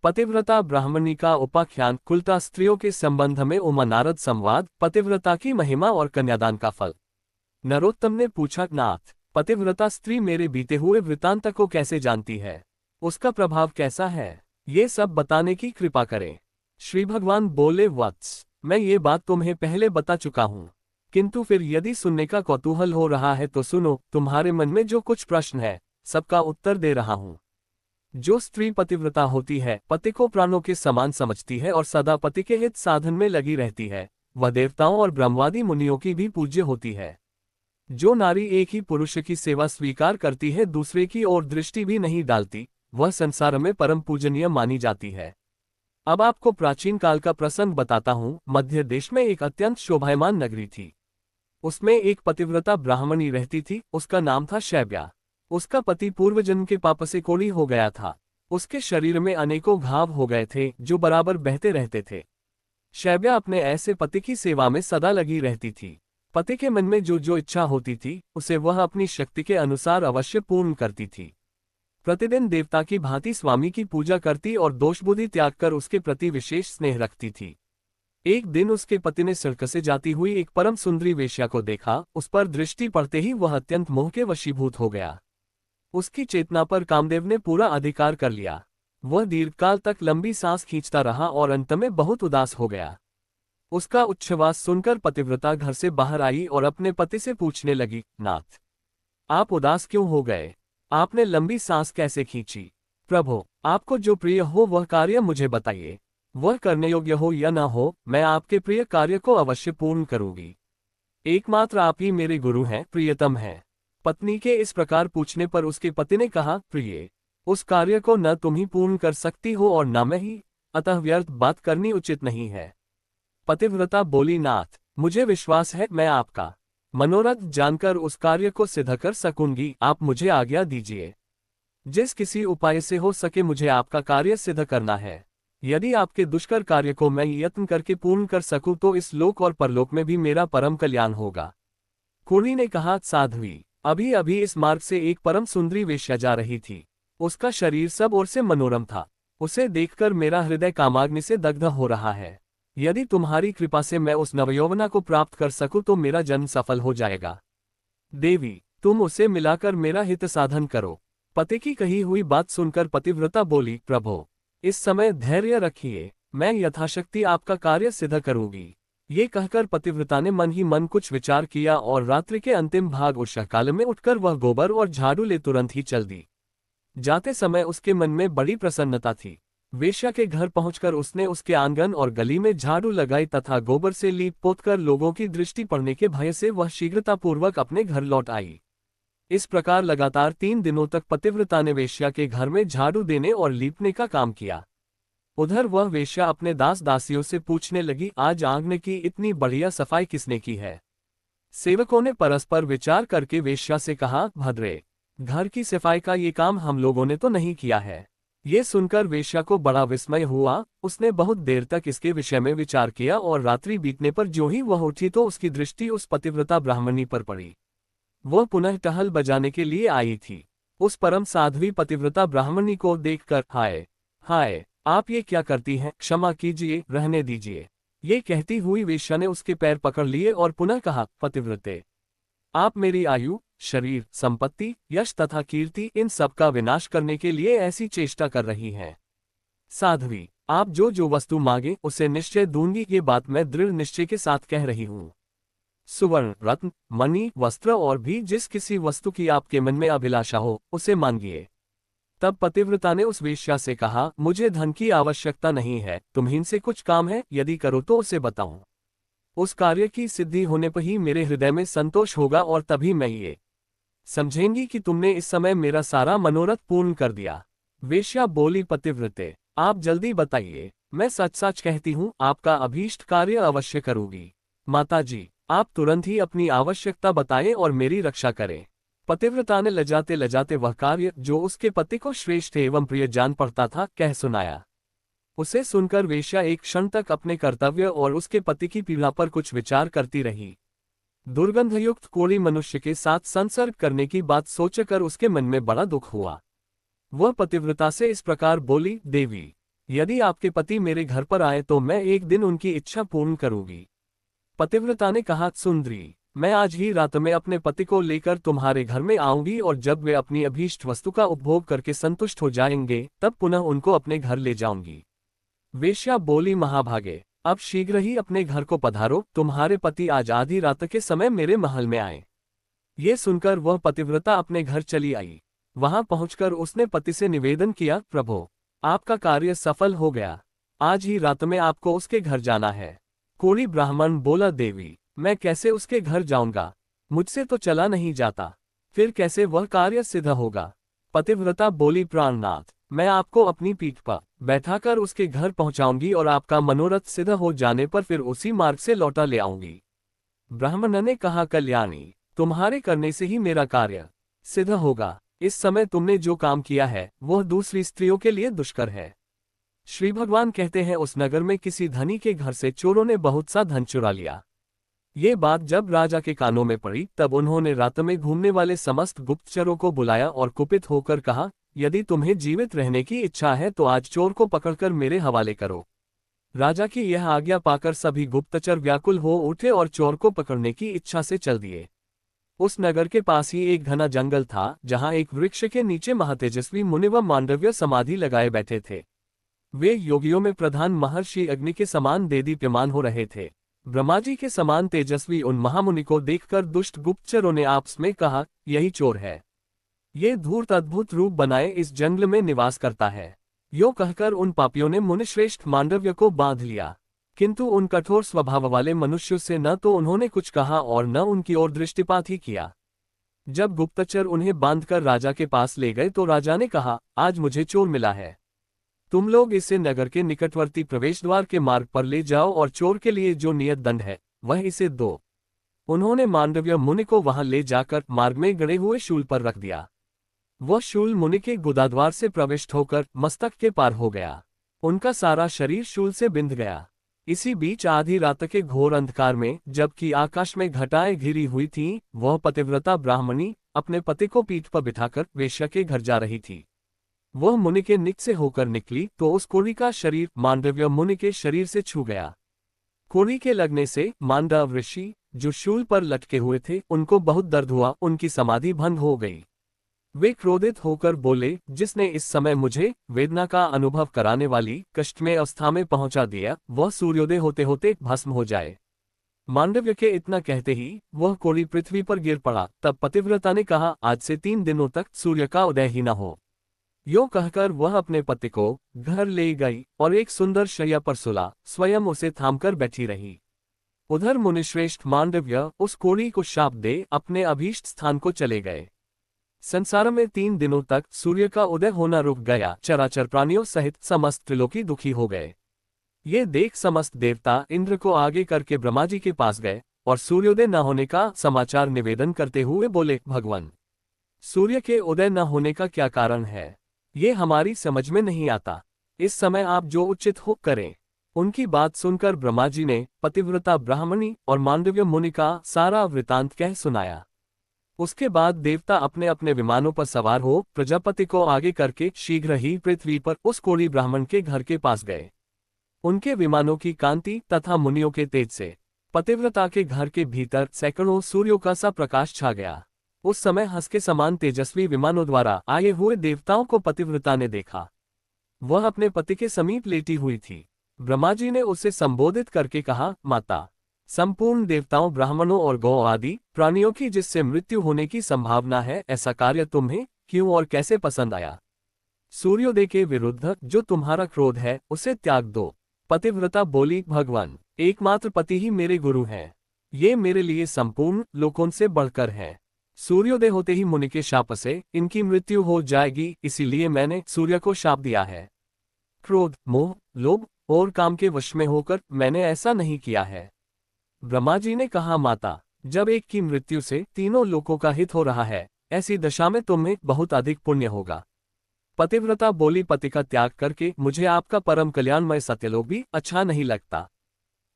पतिव्रता ब्राह्मणी का उपाख्यान, कुलता स्त्रियों के संबंध में उमा नारद संवाद, पतिव्रता की महिमा और कन्यादान का फल। नरोत्तम ने पूछा, नाथ, पतिव्रता स्त्री मेरे बीते हुए वृतांत को कैसे जानती है? उसका प्रभाव कैसा है? ये सब बताने की कृपा करें। श्री भगवान बोले, वत्स, मैं ये बात तुम्हें पहले बता चुका हूँ, किंतु फिर यदि सुनने का कौतूहल हो रहा है तो सुनो। तुम्हारे मन में जो कुछ प्रश्न है सबका उत्तर दे रहा हूँ। जो स्त्री पतिव्रता होती है, पति को प्राणों के समान समझती है और सदा पति के हित साधन में लगी रहती है, वह देवताओं और ब्रह्मवादी मुनियों की भी पूज्य होती है। जो नारी एक ही पुरुष की सेवा स्वीकार करती है, दूसरे की ओर दृष्टि भी नहीं डालती, वह संसार में परम पूजनीय मानी जाती है। अब आपको प्राचीन काल का प्रसंग बताता हूँ। मध्य देश में एक अत्यंत शोभायमान नगरी थी। उसमें एक पतिव्रता ब्राह्मणी रहती थी। उसका नाम था शैब्या। उसका पति पूर्वजन्म के पाप से कोढ़ी हो गया था। उसके शरीर में अनेकों घाव हो गए थे जो बराबर बहते रहते थे। शैब्या अपने ऐसे पति की सेवा में सदा लगी रहती थी। पति के मन में जो जो इच्छा होती थी उसे वह अपनी शक्ति के अनुसार अवश्य पूर्ण करती थी। प्रतिदिन देवता की भांति स्वामी की पूजा करती और दोषबुद्धि त्याग कर उसके प्रति विशेष स्नेह रखती थी। एक दिन उसके पति ने सड़क से जाती हुई एक परम सुंदरी वेश्या को देखा। उस पर दृष्टि पड़ते ही वह अत्यंत मोह के वशीभूत हो गया। उसकी चेतना पर कामदेव ने पूरा अधिकार कर लिया। वह दीर्घकाल तक लंबी सांस खींचता रहा और अंत में बहुत उदास हो गया। उसका उच्छ्वास सुनकर पतिव्रता घर से बाहर आई और अपने पति से पूछने लगी, नाथ, आप उदास क्यों हो गए? आपने लंबी सांस कैसे खींची? प्रभु, आपको जो प्रिय हो वह कार्य मुझे बताइए। वह करने योग्य हो या न हो, मैं आपके प्रिय कार्य को अवश्य पूर्ण करूंगी। एकमात्र आप ही मेरे गुरु हैं, प्रियतम हैं। पत्नी के इस प्रकार पूछने पर उसके पति ने कहा, प्रिय, उस कार्य को न तुम ही पूर्ण कर सकती हो और न मैं ही, अतः व्यर्थ बात करनी उचित नहीं है। पतिव्रता बोली, नाथ, मुझे विश्वास है मैं आपका मनोरथ जानकर उस कार्य को सिद्ध कर सकूंगी। आप मुझे आज्ञा दीजिए। जिस किसी उपाय से हो सके मुझे आपका कार्य सिद्ध करना है। यदि आपके दुष्कर कार्य को मैं यत्न करके पूर्ण कर सकूं तो इस लोक और परलोक में भी मेरा परम कल्याण होगा। कुड़ी ने कहा, साध्वी, अभी अभी इस मार्ग से एक परम सुंदरी वेश्या जा रही थी। उसका शरीर सब ओर से मनोरम था। उसे देखकर मेरा हृदय कामाग्नि से दग्ध हो रहा है। यदि तुम्हारी कृपा से मैं उस नवयौवना को प्राप्त कर सकूं तो मेरा जन्म सफल हो जाएगा। देवी, तुम उसे मिलाकर मेरा हित साधन करो। पति की कही हुई बात सुनकर पतिव्रता बोली, प्रभु, इस समय धैर्य रखिए, मैं यथाशक्ति आपका कार्य सिद्ध करूंगी। ये कहकर पतिव्रता ने मन ही मन कुछ विचार किया और रात्रि के अंतिम भाग उषा काल में उठकर वह गोबर और झाड़ू ले तुरंत ही चल दी। जाते समय उसके मन में बड़ी प्रसन्नता थी। वेश्या के घर पहुंचकर उसने उसके आंगन और गली में झाड़ू लगाई तथा गोबर से लीप पोतकर लोगों की दृष्टि पड़ने के भय से वह शीघ्रतापूर्वक अपने घर लौट आई। इस प्रकार लगातार 3 दिनों तक पतिव्रता ने वेश्या के घर में झाड़ू देने और लीपने का काम किया। उधर वह वेश्या अपने दास दासियों से पूछने लगी, आज आंगन की इतनी बढ़िया सफाई किसने की है? सेवकों ने परस्पर विचार करके वेश्या से कहा, भद्रे, घर की सफाई का ये काम हम लोगों ने तो नहीं किया है। ये सुनकर वेश्या को बड़ा विस्मय हुआ। उसने बहुत देर तक इसके विषय में विचार किया और रात्रि बीतने पर जो ही वह उठी तो उसकी दृष्टि उस पतिव्रता ब्राह्मणी पर पड़ी। वह पुनः टहल बजाने के लिए आई थी। उस परम साध्वी पतिव्रता ब्राह्मणी को देखकर, हाय हाय, आप ये क्या करती हैं? क्षमा कीजिए, रहने दीजिए। ये कहती हुई वेश्या ने उसके पैर पकड़ लिए और पुनः कहा, पतिव्रते, आप मेरी आयु, शरीर, संपत्ति, यश तथा कीर्ति इन सब का विनाश करने के लिए ऐसी चेष्टा कर रही हैं। साध्वी, आप जो जो वस्तु मांगे उसे निश्चय दूंगी। ये बात मैं दृढ़ निश्चय के साथ कह रही हूँ। सुवर्ण, रत्न, मणि, वस्त्र और भी जिस किसी वस्तु की आपके मन में अभिलाषा हो उसे मांगिए। तब पतिव्रता ने उस वेश्या से कहा, मुझे धन की आवश्यकता नहीं है। तुम्हीं से कुछ काम है, यदि करो तो उसे बताऊं। उस कार्य की सिद्धि होने पर ही मेरे हृदय में संतोष होगा और तभी मैं ये समझेंगी कि तुमने इस समय मेरा सारा मनोरथ पूर्ण कर दिया। वेश्या बोली, पतिव्रते, आप जल्दी बताइए, मैं सच सच कहती हूँ आपका अभीष्ट कार्य अवश्य करूंगी। माताजी, आप तुरंत ही अपनी आवश्यकता बताएं और मेरी रक्षा करें। पतिव्रता ने लजाते लजाते वह कार्य जो उसके पति को श्रेष्ठ एवं प्रिय जान पड़ता था कह सुनाया। उसे सुनकर वेश्या एक क्षण तक अपने कर्तव्य और उसके पति की पीड़ा पर कुछ विचार करती रही। दुर्गंधयुक्त कोढ़ी मनुष्य के साथ संसर्ग करने की बात सोचकर उसके मन में बड़ा दुख हुआ। वह पतिव्रता से इस प्रकार बोली, देवी, यदि आपके पति मेरे घर पर आए तो मैं एक दिन उनकी इच्छा पूर्ण करूंगी। पतिव्रता ने कहा, सुंदरी, मैं आज ही रात में अपने पति को लेकर तुम्हारे घर में आऊंगी और जब वे अपनी अभीष्ट वस्तु का उपभोग करके संतुष्ट हो जाएंगे तब पुनः उनको अपने घर ले जाऊंगी। वेश्या बोली, महाभागे, अब शीघ्र ही अपने घर को पधारो, तुम्हारे पति आज आधी रात के समय मेरे महल में आए। ये सुनकर वह पतिव्रता अपने घर चली आई। वहां पहुंचकर उसने पति से निवेदन किया, प्रभु, आपका कार्य सफल हो गया, आज ही रात में आपको उसके घर जाना है। कोढ़ी ब्राह्मण बोला, देवी, मैं कैसे उसके घर जाऊंगा, मुझसे तो चला नहीं जाता, फिर कैसे वह कार्य सिद्ध होगा। पतिव्रता बोली, प्राणनाथ, मैं आपको अपनी पीठ पर बैठाकर उसके घर पहुंचाऊंगी और आपका मनोरथ सिद्ध हो जाने पर फिर उसी मार्ग से लौटा ले आऊंगी। ब्राह्मण ने कहा, कल्याणी, तुम्हारे करने से ही मेरा कार्य सिद्ध होगा। इस समय तुमने जो काम किया है वह दूसरी स्त्रियों के लिए दुष्कर है। श्री भगवान कहते हैं, उस नगर में किसी धनी के घर से चोरों ने बहुत सा धन चुरा लिया। ये बात जब राजा के कानों में पड़ी तब उन्होंने रात में घूमने वाले समस्त गुप्तचरों को बुलाया और कुपित होकर कहा, यदि तुम्हें जीवित रहने की इच्छा है तो आज चोर को पकड़कर मेरे हवाले करो। राजा की यह आज्ञा पाकर सभी गुप्तचर व्याकुल हो उठे और चोर को पकड़ने की इच्छा से चल दिए। उस नगर के पास ही एक घना जंगल था जहां एक वृक्ष के नीचे महातेजस्वी मुनि व मांडव्य समाधि लगाए बैठे थे। वे योगियों में प्रधान महर्षि अग्नि के समान देदीप्यमान हो रहे थे। ब्रह्मा जी के समान तेजस्वी उन महामुनि को देखकर दुष्ट गुप्तचरों ने आपस में कहा, यही चोर है, ये धूर्त अद्भुत रूप बनाए इस जंगल में निवास करता है। यो कहकर उन पापियों ने मुनिश्रेष्ठ मांडव्य को बांध लिया, किंतु उन कठोर स्वभाव वाले मनुष्यों से न तो उन्होंने कुछ कहा और न उनकी ओर दृष्टिपात ही किया। जब गुप्तचर उन्हें बांधकर राजा के पास ले गए तो राजा ने कहा, आज मुझे चोर मिला है, तुम लोग इसे नगर के निकटवर्ती प्रवेश द्वार के मार्ग पर ले जाओ और चोर के लिए जो नियत दंड है वह इसे दो। उन्होंने मांडव्य मुनि को वहां ले जाकर मार्ग में गड़े हुए शूल पर रख दिया। वह शूल मुनि के गुदाद्वार से प्रविष्ट होकर मस्तक के पार हो गया। उनका सारा शरीर शूल से बिंध गया। इसी बीच आधी रात के घोर अंधकार में, जबकि आकाश में घटाएं घिरी हुई थीं, वह पतिव्रता ब्राह्मणी अपने पति को पीठ पर बिठाकर वेश्या के घर जा रही थी। वह मुनि के निकट से होकर निकली तो उस कोढ़ी का शरीर मांडव्य मुनि के शरीर से छू गया। कोढ़ी के लगने से मांडव ऋषि, जो शूल पर लटके हुए थे, उनको बहुत दर्द हुआ, उनकी समाधि भंग हो गई। वे क्रोधित होकर बोले, जिसने इस समय मुझे वेदना का अनुभव कराने वाली कष्टमय अवस्था में पहुंचा दिया, वह सूर्योदय होते होते भस्म हो जाए। मांडव्य के इतना कहते ही वह कोढ़ी पृथ्वी पर गिर पड़ा। तब पतिव्रता ने कहा, आज से 3 दिनों तक सूर्य का उदय ही न हो। यो कहकर वह अपने पति को घर ले गई और एक सुंदर शैया पर सुला, स्वयं उसे थामकर बैठी रही। उधर मुनिश्रेष्ठ मांडव्य उस कोढ़ी को शाप दे अपने अभीष्ट स्थान को चले गए। संसार में 3 दिनों तक सूर्य का उदय होना रुक गया। चराचर प्राणियों सहित समस्त त्रिलोकी दुखी हो गए। ये देख समस्त देवता इंद्र को आगे करके ब्रह्मा जी के पास गए और सूर्योदय न होने का समाचार निवेदन करते हुए बोले, भगवान, सूर्य के उदय न होने का क्या कारण है, ये हमारी समझ में नहीं आता। इस समय आप जो उचित हो करें। उनकी बात सुनकर ब्रह्मा जी ने पतिव्रता ब्राह्मणी और मांडव्य मुनि का सारा वृतांत कह सुनाया। उसके बाद देवता अपने अपने विमानों पर सवार हो प्रजापति को आगे करके शीघ्र ही पृथ्वी पर उस कोढ़ी ब्राह्मण के घर के पास गए। उनके विमानों की कांति तथा मुनियों के तेज से पतिव्रता के घर के भीतर सैकड़ों सूर्यों का सा प्रकाश छा गया। उस समय हंस के समान तेजस्वी विमानों द्वारा आए हुए देवताओं को पतिव्रता ने देखा। वह अपने पति के समीप लेटी हुई थी। ब्रह्मा जी ने उसे संबोधित करके कहा, माता, संपूर्ण देवताओं, ब्राह्मणों और गौ आदि प्राणियों की जिससे मृत्यु होने की संभावना है, ऐसा कार्य तुम्हें क्यों और कैसे पसंद आया? सूर्योदय के विरुद्ध जो तुम्हारा क्रोध है उसे त्याग दो। पतिव्रता बोली, भगवान, एकमात्र पति ही मेरे गुरु हैं। ये मेरे लिए संपूर्ण लोकों से बढ़कर है। सूर्योदय होते ही मुनि के शाप से इनकी मृत्यु हो जाएगी, इसीलिए मैंने सूर्य को शाप दिया है। क्रोध, मोह, लोभ और काम के वश में होकर मैंने ऐसा नहीं किया है। ब्रह्मा जी ने कहा, माता, जब एक की मृत्यु से तीनों लोकों का हित हो रहा है, ऐसी दशा में तुम्हें बहुत अधिक पुण्य होगा। पतिव्रता बोली, पति का त्याग करके मुझे आपका परम कल्याणमय सत्यलोक भी अच्छा नहीं लगता।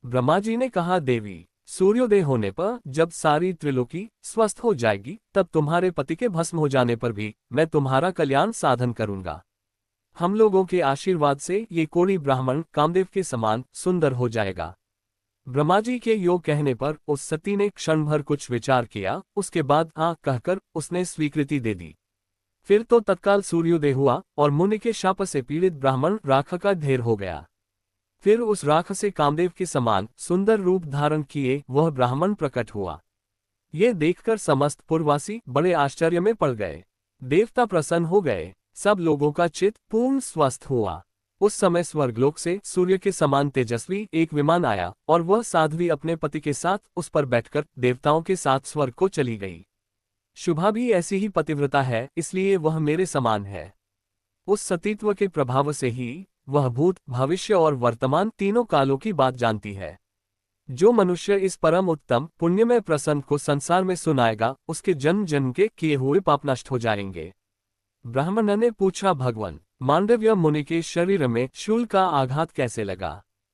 ब्रह्मा जी ने कहा, देवी, सूर्योदय होने पर जब सारी त्रिलोकी स्वस्थ हो जाएगी, तब तुम्हारे पति के भस्म हो जाने पर भी मैं तुम्हारा कल्याण साधन करूंगा। हम लोगों के आशीर्वाद से ये कोढ़ी ब्राह्मण कामदेव के समान सुंदर हो जाएगा। ब्रह्मा जी के योग कहने पर उस सती ने क्षण भर कुछ विचार किया, उसके बाद हाँ कहकर उसने स्वीकृति दे दी। फिर तो तत्काल सूर्योदय हुआ और मुनि के शाप से पीड़ित ब्राह्मण राख का ढेर हो गया। फिर उस राख से कामदेव के समान सुंदर रूप धारण किए वह ब्राह्मण प्रकट हुआ। ये देखकर समस्त पुरवासी बड़े आश्चर्य में पड़ गए। देवता प्रसन्न हो गए, सब लोगों का चित्त पूर्ण स्वस्थ हुआ। उस समय स्वर्गलोक से सूर्य के समान तेजस्वी एक विमान आया और वह साध्वी अपने पति के साथ उस पर बैठकर देवताओं के साथ स्वर्ग को चली गई। शुभा भी ऐसी ही पतिव्रता है, इसलिए वह मेरे समान है। उस सतीत्व के प्रभाव से ही वह भूत, भविष्य और वर्तमान तीनों कालों की बात जानती है। जो मनुष्य इस परम उत्तम पुण्यमय प्रसंग को संसार में सुनाएगा, उसके जन्म जन्म के किए हुए पाप नष्ट हो जाएंगे। ब्राह्मण ने पूछा, भगवान, मांडव्य मुनि के शरीर में शूल का आघात कैसे लगा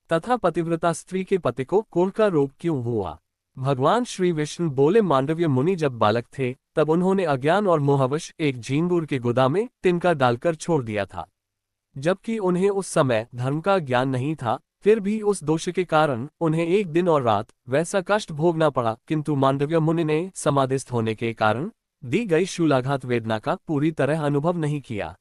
तथा पतिव्रता स्त्री के पति को कोढ़ का रोग क्यों हुआ? भगवान श्री विष्णु बोले, मांडव्य मुनि जब बालक थे तब उन्होंने अज्ञान और मोहवश एक झींगुर के गुदा में तिनका डालकर छोड़ दिया था। जबकि उन्हें उस समय धर्म का ज्ञान नहीं था, फिर भी उस दोष के कारण उन्हें एक दिन और रात वैसा कष्ट भोगना पड़ा, किंतु मांडव्य मुनि ने समाधिस्थ होने के कारण दी गई शूलाघात वेदना का पूरी तरह अनुभव नहीं किया।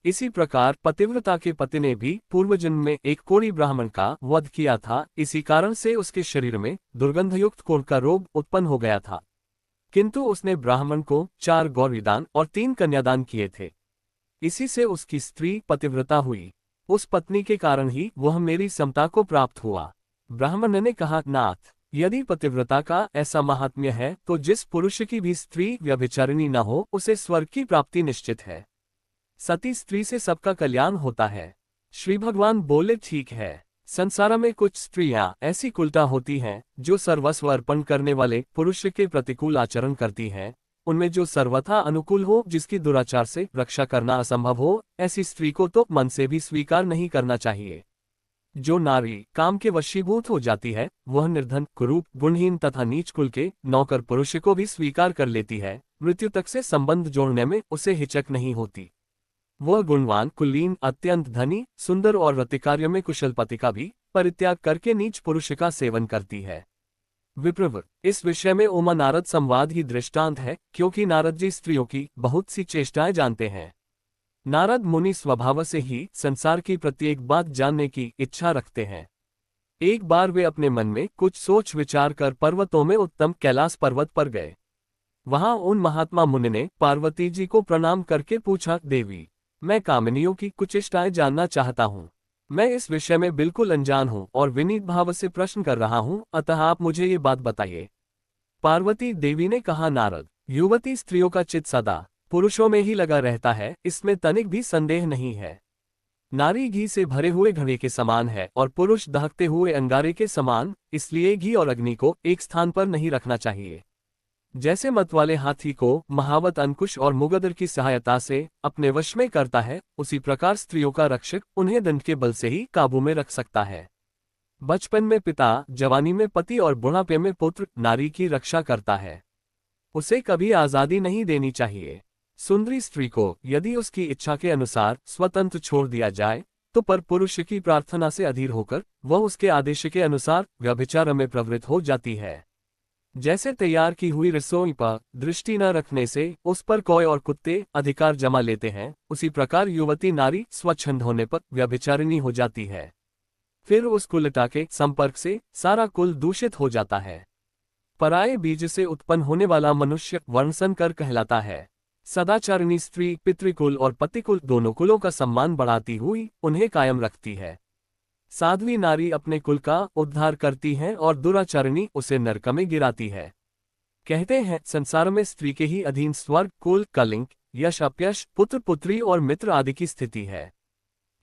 इसी प्रकार पतिव्रता के पति ने भी पूर्व जन्म में एक कोढ़ी ब्राह्मण का वध किया था, इसी कारण से उसके शरीर में दुर्गंधयुक्त कोढ़ का रोग उत्पन्न हो गया था। किंतु उसने ब्राह्मण को 4 गौरीदान और 3 कन्यादान किए थे। इसी से उसकी स्त्री पतिव्रता हुई। उस पत्नी के कारण ही वह मेरी समता को प्राप्त हुआ। ब्राह्मण ने कहा, नाथ, यदि पतिव्रता का ऐसा महात्म्य है तो जिस पुरुष की भी स्त्री व्यभिचारिणी न हो उसे स्वर्ग की प्राप्ति निश्चित है। सती स्त्री से सबका कल्याण होता है। श्री भगवान बोले, ठीक है। संसार में कुछ स्त्रियां ऐसी कुलटा होती हैं जो सर्वस्व अर्पण करने वाले पुरुष के प्रतिकूल आचरण करती हैं। उनमें जो सर्वथा अनुकूल हो, जिसकी दुराचार से रक्षा करना असंभव हो, ऐसी स्त्री को तो मन से भी स्वीकार नहीं करना चाहिए। जो नारी काम के वशीभूत हो जाती है वह निर्धन, कुरूप, गुणहीन तथा नीच कुल के नौकर पुरुष को भी स्वीकार कर लेती है। मृत्यु तक से संबंध जोड़ने में उसे हिचक नहीं होती। वह गुणवान, कुलीन, अत्यंत धनी, सुंदर और रतिकार्य में कुशल पति का भी परित्याग करके नीच पुरुष का सेवन करती है। विप्रवर, इस विषय में उमा नारद संवाद ही दृष्टांत है, क्योंकि नारद जी स्त्रियों की बहुत सी चेष्टाएं जानते हैं। नारद मुनि स्वभाव से ही संसार की प्रत्येक बात जानने की इच्छा रखते हैं। एक बार वे अपने मन में कुछ सोच विचार कर पर्वतों में उत्तम कैलाश पर्वत पर गए। वहां उन महात्मा मुनि ने पार्वती जी को प्रणाम करके पूछा, देवी, मैं कामिनियों की कुछ इष्टाएं जानना चाहता हूँ। मैं इस विषय में बिल्कुल अनजान हूँ और विनीत भाव से प्रश्न कर रहा हूँ, अतः आप मुझे ये बात बताइए। पार्वती देवी ने कहा, नारद, युवती स्त्रियों का चित्त सदा पुरुषों में ही लगा रहता है, इसमें तनिक भी संदेह नहीं है। नारी घी से भरे हुए घड़े के समान है और पुरुष दहकते हुए अंगारे के समान, इसलिए घी और अग्नि को एक स्थान पर नहीं रखना चाहिए। जैसे मतवाले हाथी को महावत अंकुश और मुगदर की सहायता से अपने वश में करता है, उसी प्रकार स्त्रियों का रक्षक उन्हें दंड के बल से ही काबू में रख सकता है। बचपन में पिता, जवानी में पति और बुढ़ापे में पुत्र नारी की रक्षा करता है। उसे कभी आजादी नहीं देनी चाहिए। सुंदरी स्त्री को यदि उसकी इच्छा के अनुसार स्वतंत्र छोड़ दिया जाए तो पर पुरुष की प्रार्थना से अधीर होकर वह उसके आदेश के अनुसार व्यभिचार में प्रवृत्त हो जाती है। जैसे तैयार की हुई रसोई पर दृष्टि न रखने से उस पर कौए और कुत्ते अधिकार जमा लेते हैं, उसी प्रकार युवती नारी स्वच्छंद होने पर व्यभिचारिणी हो जाती है। फिर उस कुलटा के संपर्क से सारा कुल दूषित हो जाता है। पराये बीज से उत्पन्न होने वाला मनुष्य वर्णसंकर कहलाता है। सदाचारिणी स्त्री पितृकुल और पतिकुल दोनों कुलों का सम्मान बढ़ाती हुई उन्हें कायम रखती है। साध्वी नारी अपने कुल का उद्धार करती है और दुराचारिणी उसे नरक में गिराती है। कहते हैं, संसार में स्त्री के ही अधीन स्वर्ग, कुल, कलिंग, यश, अपयश, पुत्र, पुत्री और मित्र आदि की स्थिति है।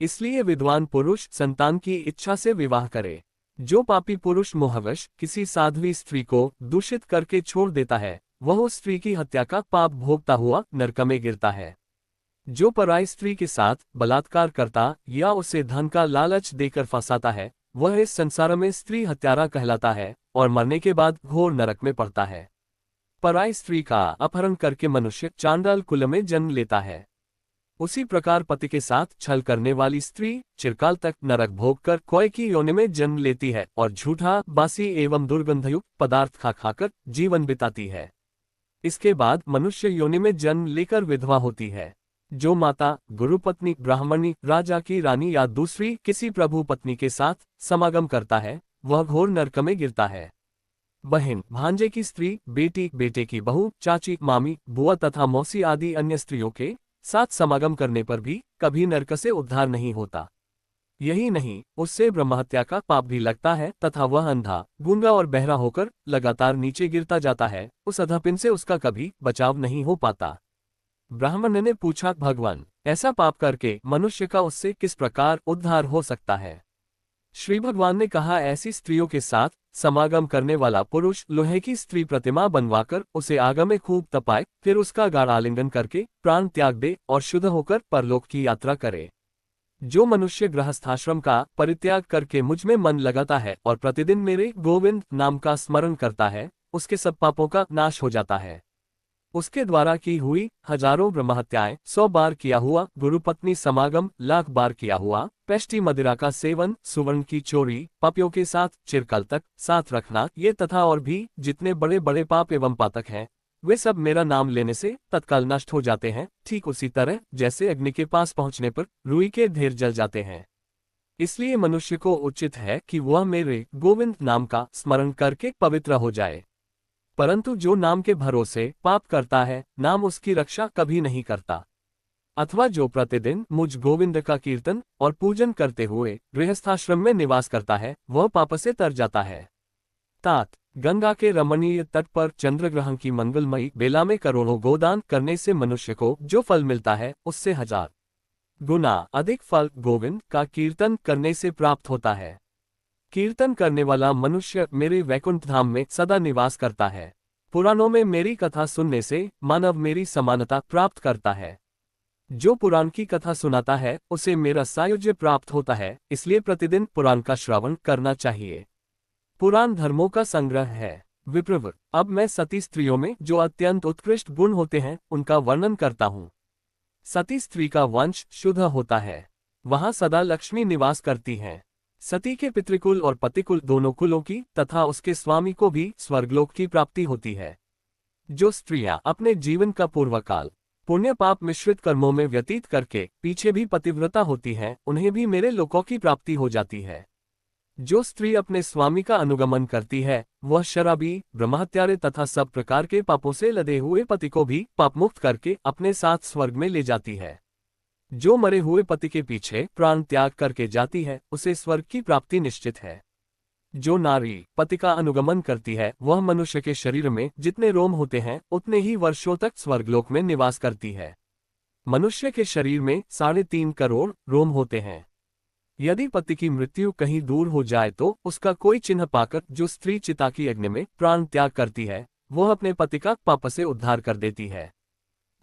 इसलिए विद्वान पुरुष संतान की इच्छा से विवाह करे। जो पापी पुरुष मोहवश किसी साध्वी स्त्री को दूषित करके छोड़ देता है, वह उस स्त्री की हत्या का पाप भोगता हुआ नरक में गिरता है। जो पराई स्त्री के साथ बलात्कार करता या उसे धन का लालच देकर फंसाता है, वह इस संसार में स्त्री हत्यारा कहलाता है और मरने के बाद घोर नरक में पड़ता है। पराई स्त्री का अपहरण करके मनुष्य चांडाल कुल में जन्म लेता है। उसी प्रकार पति के साथ छल करने वाली स्त्री चिरकाल तक नरक भोग कर कौए की योनि में जन्म लेती है और झूठा, बासी एवं दुर्गंधयुक्त पदार्थ खा खाकर जीवन बिताती है। इसके बाद मनुष्य योनि में जन्म लेकर विधवा होती है। जो माता, गुरुपत्नी, ब्राह्मणी, राजा की रानी या दूसरी किसी प्रभु पत्नी के साथ समागम करता है, वह घोर नरक में गिरता है। बहन, भांजे की स्त्री, बेटी, बेटे की बहू, चाची, मामी, बुआ तथा मौसी आदि अन्य स्त्रियों के साथ समागम करने पर भी कभी नरक से उद्धार नहीं होता। यही नहीं, उससे ब्रह्महत्या का पाप भी लगता है तथा वह अंधा, गूंगा और बहरा होकर लगातार नीचे गिरता जाता है। उस अधपिन से उसका कभी बचाव नहीं हो पाता। ब्राह्मण ने पूछा, भगवान, ऐसा पाप करके मनुष्य का उससे किस प्रकार उद्धार हो सकता है? श्री भगवान ने कहा, ऐसी स्त्रियों के साथ समागम करने वाला पुरुष लोहे की स्त्री प्रतिमा बनवाकर उसे आग में खूब तपाए, फिर उसका गाढ़ आलिंगन करके प्राण त्याग दे और शुद्ध होकर परलोक की यात्रा करे। जो मनुष्य गृहस्थाश्रम का परित्याग करके मुझ में मन लगाता है और प्रतिदिन मेरे गोविंद नाम का स्मरण करता है, उसके सब पापों का नाश हो जाता है। उसके द्वारा की हुई हजारों ब्रह्महत्याएं, 100 बार किया हुआ गुरुपत्नी समागम, 1,00,000 बार किया हुआ पेष्टी मदिरा का सेवन, सुवर्ण की चोरी, पापियों के साथ चिरकाल तक साथ रखना, ये तथा और भी जितने बड़े बड़े पाप एवं पातक हैं, वे सब मेरा नाम लेने से तत्काल नष्ट हो जाते हैं, ठीक उसी तरह जैसे अग्नि के पास पहुंचने पर रुई के ढेर जल जाते हैं। इसलिए मनुष्य को उचित है कि वह मेरे गोविंद नाम का स्मरण करके पवित्र हो जाए। परंतु जो नाम के भरोसे पाप करता है, नाम उसकी रक्षा कभी नहीं करता। अथवा जो प्रतिदिन मुझ गोविंद का कीर्तन और पूजन करते हुए गृहस्थाश्रम में निवास करता है, वह पाप से तर जाता है। तात, गंगा के रमणीय तट पर चंद्रग्रहण की मंगलमयी बेला में करोड़ों गोदान करने से मनुष्य को जो फल मिलता है, उससे 1000 गुना अधिक फल गोविंद का कीर्तन करने से प्राप्त होता है। कीर्तन करने वाला मनुष्य मेरे वैकुंठ धाम में सदा निवास करता है। पुराणों में मेरी कथा सुनने से मानव मेरी समानता प्राप्त करता है। जो पुराण की कथा सुनाता है, उसे मेरा सायुज्य प्राप्त होता है। इसलिए प्रतिदिन पुराण का श्रवण करना चाहिए। पुराण धर्मों का संग्रह है। विप्रवर, अब मैं सती स्त्रियों में जो अत्यंत उत्कृष्ट गुण होते हैं, उनका वर्णन करता हूँ। सती स्त्री का वंश शुद्ध होता है। वहां सदा लक्ष्मी निवास करती हैं। सती के पितृकुल और पतिकुल दोनों कुलों की तथा उसके स्वामी को भी स्वर्गलोक की प्राप्ति होती है। जो स्त्रियां अपने जीवन का पूर्वकाल पुण्य पाप मिश्रित कर्मों में व्यतीत करके पीछे भी पतिव्रता होती हैं, उन्हें भी मेरे लोकों की प्राप्ति हो जाती है। जो स्त्री अपने स्वामी का अनुगमन करती है, वह शराबी, ब्रह्महत्यारे तथा सब प्रकार के पापों से लदे हुए पति को भी पापमुक्त करके अपने साथ स्वर्ग में ले जाती है। जो मरे हुए पति के पीछे प्राण त्याग करके जाती है, उसे स्वर्ग की प्राप्ति निश्चित है। जो नारी पति का अनुगमन करती है, वह मनुष्य के शरीर में जितने रोम होते हैं, उतने ही वर्षों तक स्वर्गलोक में निवास करती है। मनुष्य के शरीर में 3.5 करोड़ रोम होते हैं। यदि पति की मृत्यु कहीं दूर हो जाए तो उसका कोई चिन्ह पाकर जो स्त्री चिता की अग्नि में प्राण त्याग करती है, वह अपने पति का पाप से उद्धार कर देती है।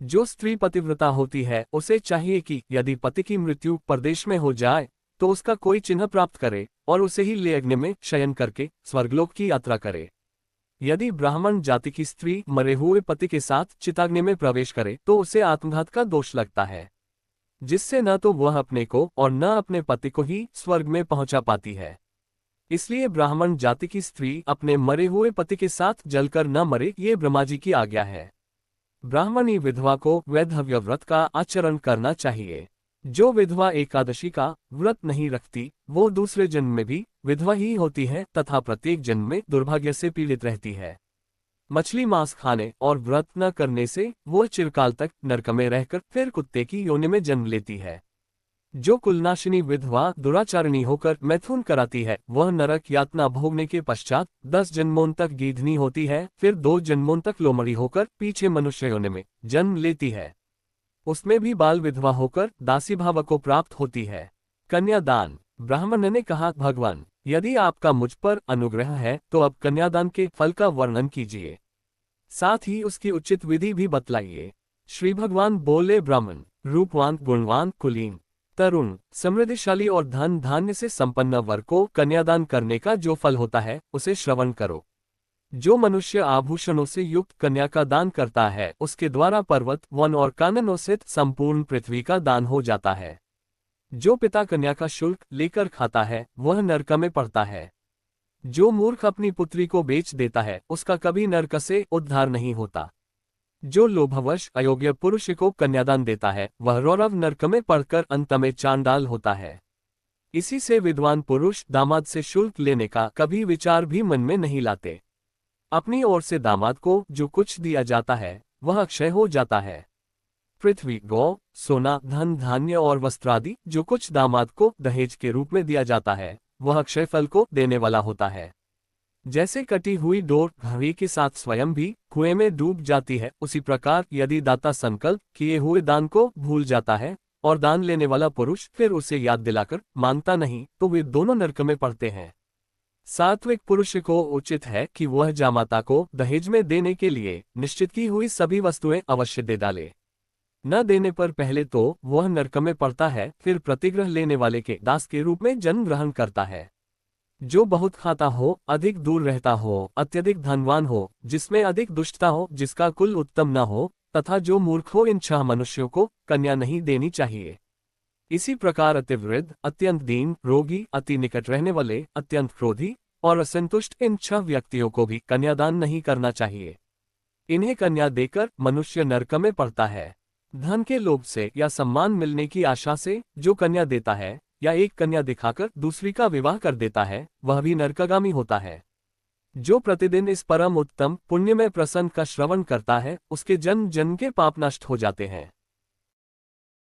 जो स्त्री पतिव्रता होती है, उसे चाहिए कि यदि पति की मृत्यु परदेश में हो जाए तो उसका कोई चिन्ह प्राप्त करे और उसे ही ले अग्नि में शयन करके स्वर्गलोक की यात्रा करे। यदि ब्राह्मण जाति की स्त्री मरे हुए पति के साथ चिताग्नि में प्रवेश करे तो उसे आत्मघात का दोष लगता है, जिससे न तो वह अपने को और न अपने पति को ही स्वर्ग में पहुंचा पाती है। इसलिए ब्राह्मण जाति की स्त्री अपने मरे हुए पति के साथ जलकर न मरे, ये ब्रह्मा जी की आज्ञा है। ब्राह्मणी विधवा को वैधव्य व्रत का आचरण करना चाहिए। जो विधवा एकादशी का व्रत नहीं रखती, वो दूसरे जन्म में भी विधवा ही होती है तथा प्रत्येक जन्म में दुर्भाग्य से पीड़ित रहती है। मछली मांस खाने और व्रत न करने से वो चिरकाल तक नरक में रहकर फिर कुत्ते की योनि में जन्म लेती है। जो कुलनाशिनी विधवा दुराचारिणी होकर मैथुन कराती है, वह नरक यातना भोगने के पश्चात 10 जन्मों तक गीधनी होती है, फिर 2 जन्मों तक लोमड़ी होकर पीछे मनुष्य योनि में जन्म लेती है। उसमें भी बाल विधवा होकर दासी भाव को प्राप्त होती है। कन्यादान। ब्राह्मण ने कहा, भगवान, यदि आपका मुझ पर अनुग्रह है तो अब कन्यादान के फल का वर्णन कीजिए, साथ ही उसकी उचित विधि भी बतलाइए। श्री भगवान बोले, ब्राह्मण, रूपवान, गुणवान, कुलीन, तरुण, समृद्धिशाली और धन धान्य से संपन्न वर को कन्यादान करने का जो फल होता है, उसे श्रवण करो। जो मनुष्य आभूषणों से युक्त कन्या का दान करता है उसके द्वारा पर्वत, वन और काननों सहित संपूर्ण पृथ्वी का दान हो जाता है। जो पिता कन्या का शुल्क लेकर खाता है वह नरक में पड़ता है। जो मूर्ख अपनी पुत्री को बेच देता है उसका कभी नरक से उद्धार नहीं होता। जो लोभवश अयोग्य पुरुष को कन्यादान देता है वह रौरव नरक में पड़कर अंत में चांडाल होता है। इसी से विद्वान पुरुष दामाद से शुल्क लेने का कभी विचार भी मन में नहीं लाते। अपनी ओर से दामाद को जो कुछ दिया जाता है वह अक्षय हो जाता है। पृथ्वी, गौ, सोना, धन, धान्य और वस्त्र आदि जो कुछ दामाद को दहेज के रूप में दिया जाता है वह अक्षय फल को देने वाला होता है। जैसे कटी हुई डोर घड़ी के साथ स्वयं भी कुएं में डूब जाती है, उसी प्रकार यदि दाता संकल्प किए हुए दान को भूल जाता है और दान लेने वाला पुरुष फिर उसे याद दिलाकर मांगता नहीं तो वे दोनों नरक में पड़ते हैं। सात्विक पुरुष को उचित है कि वह जामाता को दहेज में देने के लिए निश्चित की हुई सभी वस्तुएं अवश्य दे डाले। न देने पर पहले तो वह नरक में पड़ता है, फिर प्रतिग्रह लेने वाले के दास के रूप में जन्म ग्रहण करता है। जो बहुत खाता हो, अधिक दूर रहता हो, अत्यधिक धनवान हो, जिसमें अधिक दुष्टता हो, जिसका कुल उत्तम न हो, तथा जो मूर्ख हो, इन 6 मनुष्यों को कन्या नहीं देनी चाहिए। इसी प्रकार अति वृद्ध, अत्यंत दीन, रोगी, अति निकट रहने वाले, अत्यंत क्रोधी और असंतुष्ट इन 6 व्यक्तियों को भी कन्यादान नहीं करना चाहिए। इन्हें कन्या देकर मनुष्य नरक में पड़ता है। धन के लोभ से या सम्मान मिलने की आशा से जो कन्या देता है या एक कन्या दिखाकर दूसरी का विवाह कर देता है वह भी नरकगामी होता है। जो प्रतिदिन इस परम उत्तम पुण्य में प्रसन्न का श्रवण करता है उसके जन्म जन्म के पाप नष्ट हो जाते हैं।